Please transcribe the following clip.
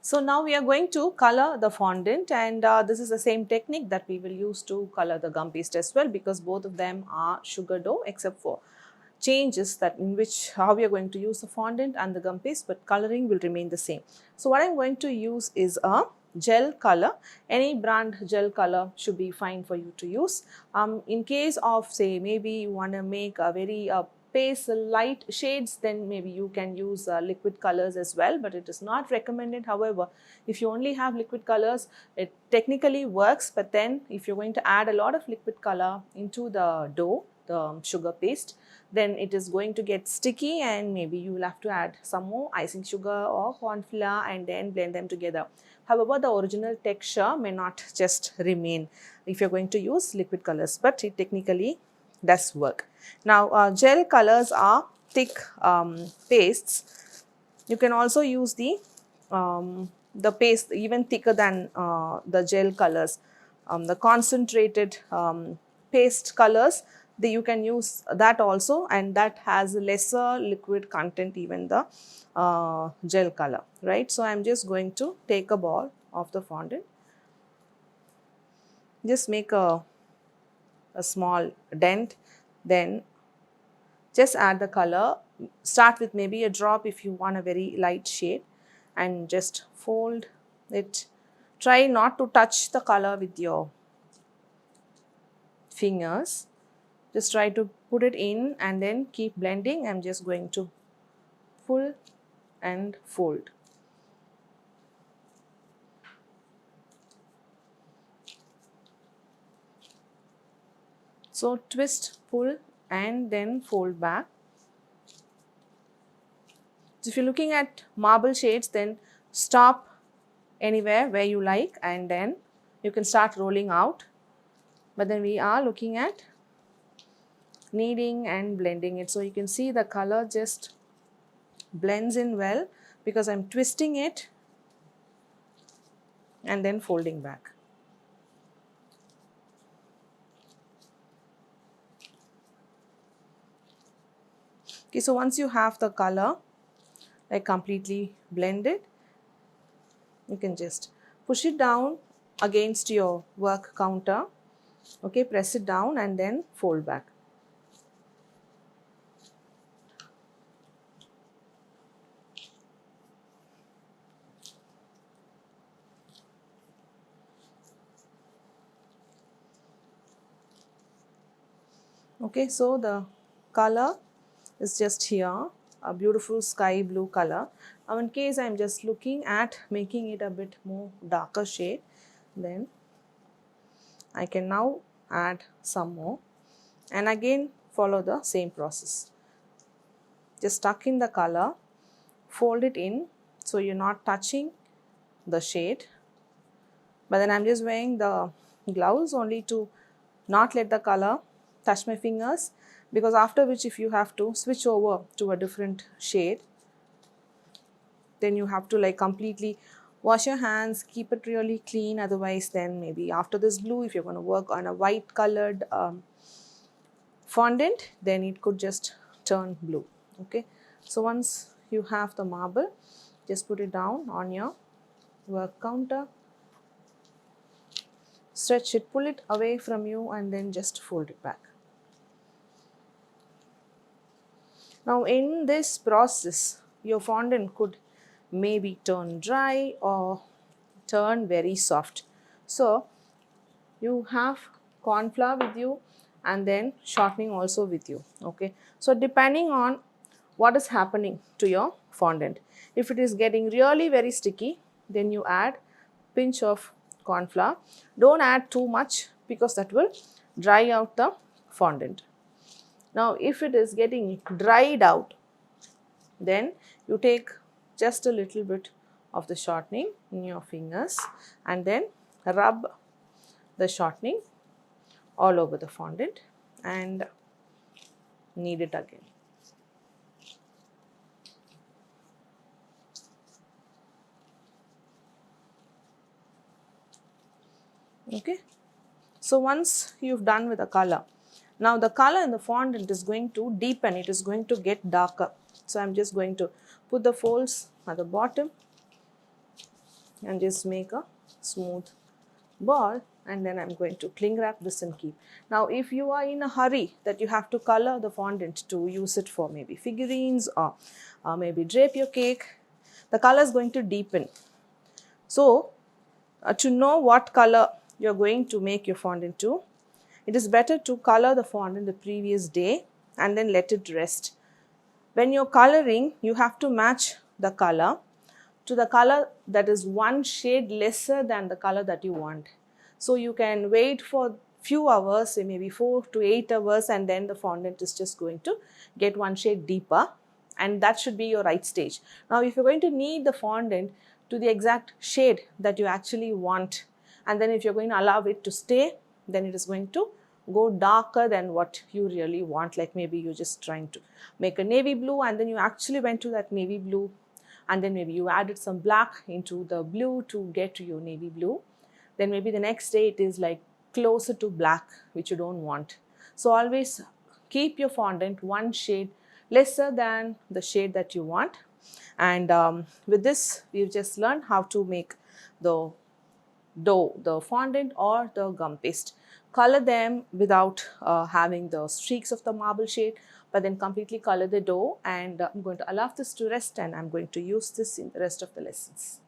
So now we are going to color the fondant, and this is the same technique that we will use to color the gum paste as well, because both of them are sugar dough except for changes that in which how we are going to use the fondant and the gum paste, but coloring will remain the same. So what I am going to use is a gel color. Any brand gel color should be fine for you to use. In case of, say, maybe you want to make a very pastel light shades, then maybe you can use liquid colors as well, but it is not recommended. However, if you only have liquid colors, it technically works, but then if you're going to add a lot of liquid color into the dough, the sugar paste, then it is going to get sticky, and maybe you will have to add some more icing sugar or corn flour and then blend them together. However, the original texture may not just remain if you're going to use liquid colors, but it technically does work. Now, gel colors are thick pastes. You can also use the paste even thicker than the gel colors. The concentrated paste colors, you can use that also, and that has lesser liquid content even the gel color, right? So, I am just going to take a ball of the fondant, just make a small dent, then just add the color. Start with maybe a drop if you want a very light shade, and just fold it. Try not to touch the color with your fingers. Just try to put it in and then keep blending. I'm just going to pull and fold. So twist, pull and then fold back. So if you're looking at marble shades, then stop anywhere where you like and then you can start rolling out. But then we are looking at kneading and blending it. So you can see the color just blends in well because I'm twisting it and then folding back. Okay, so once you have the color like completely blended, you can just push it down against your work counter. Okay, press it down and then fold back. Okay, so the color is just here, a beautiful sky blue color. Now in case I am just looking at making it a bit more darker shade, then I can now add some more and again follow the same process. Just tuck in the color, fold it in so you're not touching the shade. But then I'm just wearing the gloves only to not let the color touch my fingers, because after which if you have to switch over to a different shade, then you have to like completely wash your hands, keep it really clean. Otherwise, then maybe after this blue, if you're going to work on a white colored fondant, then it could just turn blue. Okay, so once you have the marble, just put it down on your work counter, stretch it, pull it away from you and then just fold it back. Now in this process, your fondant could maybe turn dry or turn very soft. So you have corn flour with you and then shortening also with you. Okay, so depending on what is happening to your fondant, if it is getting really very sticky, then you add pinch of corn flour. Don't add too much because that will dry out the fondant. Now if it is getting dried out, then you take just a little bit of the shortening in your fingers and then rub the shortening all over the fondant and knead it again. Okay, so once you've done with the color, now the color in the fondant is going to deepen, it is going to get darker. So I'm just going to put the folds at the bottom and just make a smooth ball, and then I'm going to cling wrap this and keep. Now if you are in a hurry that you have to color the fondant to use it for maybe figurines or maybe drape your cake, the color is going to deepen. So to know what color you're going to make your fondant to, it is better to color the fondant the previous day and then let it rest. When you're coloring, you have to match the color to the color that is one shade lesser than the color that you want. So you can wait for few hours, say maybe 4 to 8 hours, and then the fondant is just going to get one shade deeper, and that should be your right stage. Now if you're going to knead the fondant to the exact shade that you actually want, and then if you're going to allow it to stay, then it is going to go darker than what you really want. Like maybe you're just trying to make a navy blue and then you actually went to that navy blue, and then maybe you added some black into the blue to get to your navy blue. Then maybe the next day it is like closer to black, which you don't want. So always keep your fondant one shade lesser than the shade that you want. And with this, we've just learned how to make the dough, the fondant or the gum paste. Color them without having the streaks of the marble shade, but then completely color the dough. And I'm going to allow this to rest, and I'm going to use this in the rest of the lessons.